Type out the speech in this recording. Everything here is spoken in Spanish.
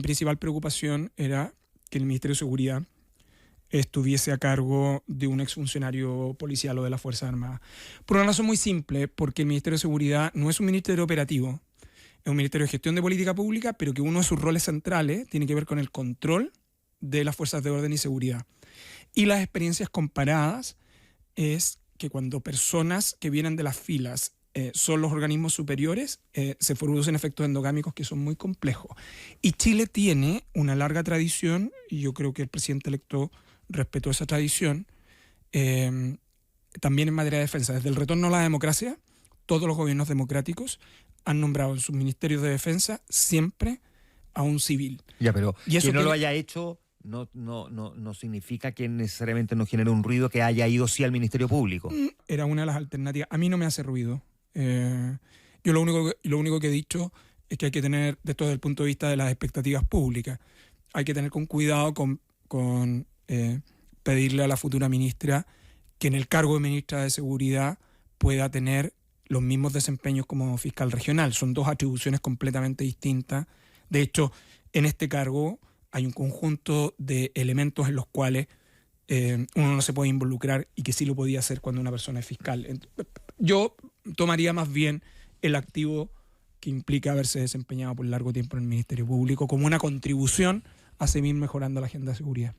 principal preocupación era que el Ministerio de Seguridad estuviese a cargo de un exfuncionario policial o de las Fuerzas Armadas. Por una razón muy simple, porque el Ministerio de Seguridad no es un ministerio operativo, es un ministerio de gestión de política pública, pero que uno de sus roles centrales tiene que ver con el control de las fuerzas de orden y seguridad. Y las experiencias comparadas es que cuando personas que vienen de las filas son los organismos superiores, se producen efectos endogámicos que son muy complejos. Y Chile tiene una larga tradición, y yo creo que el presidente electo respetó esa tradición, también en materia de defensa. Desde el retorno a la democracia, todos los gobiernos democráticos han nombrado en sus ministerios de defensa siempre a un civil. Ya, pero y eso que no lo haya hecho no significa que necesariamente no genere un ruido que haya ido sí al Ministerio Público. Era una de las alternativas. A mí no me hace ruido. Yo lo único que he dicho es que hay que tener, desde el punto de vista de las expectativas públicas, hay que tener con cuidado con pedirle a la futura ministra que en el cargo de ministra de Seguridad pueda tener los mismos desempeños como fiscal regional. Son dos atribuciones completamente distintas. De hecho, en este cargo hay un conjunto de elementos en los cuales uno no se puede involucrar y que sí lo podía hacer cuando una persona es fiscal. Yo tomaría más bien el activo que implica haberse desempeñado por largo tiempo en el Ministerio Público como una contribución a seguir mejorando la agenda de seguridad.